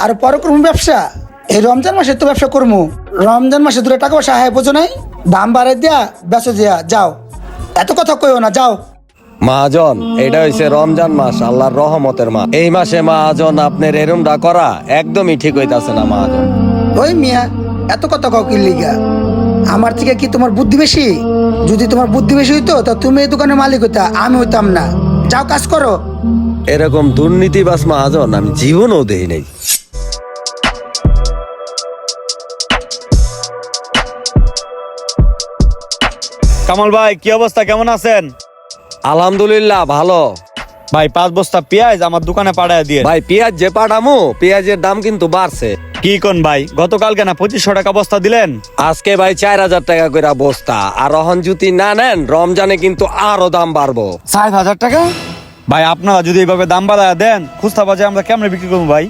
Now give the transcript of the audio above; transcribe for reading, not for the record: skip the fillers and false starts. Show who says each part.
Speaker 1: আর পরে করবো ব্যবসা। এই রমজান মাসে তো ব্যবসা করবো, রমজান মাসে দূরে টাকা পয়সা হ্যাঁ বোঝো নাই, দাম বাড়াই দিয়া বেচো দিয়া যাও, এত কথা কইও না যাও।
Speaker 2: মহাজন, এটা হইছে রমজান মাস, আল্লাহর রহমতের মাস। এই মাসে মহাজন আপনার এরমটা করা একদমই ঠিক হইতাছে না মহাজন।
Speaker 1: ওই মিয়া এত কথা কাউ কি লিগা? আমার থেকে কি তোমার বুদ্ধি বেশি? যদি তোমার বুদ্ধি বেশি হইতো তা তুমি এই দোকানের মালিক হইতা, আমি হইতাম না। যাও কাজ করো।
Speaker 2: এরকম দুর্নীতিবাজ মহাজন আমি জীবনও দেই নাই।
Speaker 3: কামাল ভাই, কি অবস্থা, কেমন আছেন?
Speaker 2: আলহামদুলিল্লাহ ভালো।
Speaker 3: ভাই 5 বস্তা পেঁয়াজ আমার দোকানে পাঠায় দিয়ে।
Speaker 2: ভাই পেঁয়াজ যে পাঠামু, পেঁয়াজের দাম কিন্তু বাড়ছে।
Speaker 3: কি কোন ভাই, গতকালকে না 2500 টাকা বস্তা দিলেন?
Speaker 2: আজকে ভাই 4000 টাকা করে বস্তা। আর রহন যদি না নেন রমজানে কিন্তু আরো দাম বাড়বো।
Speaker 3: 7000 টাকা? ভাই আপনারা যদি এইভাবে দাম বাড়ায় দেন, খুচরা বাজারে আমরা কেমনে বিক্রি করবো ভাই?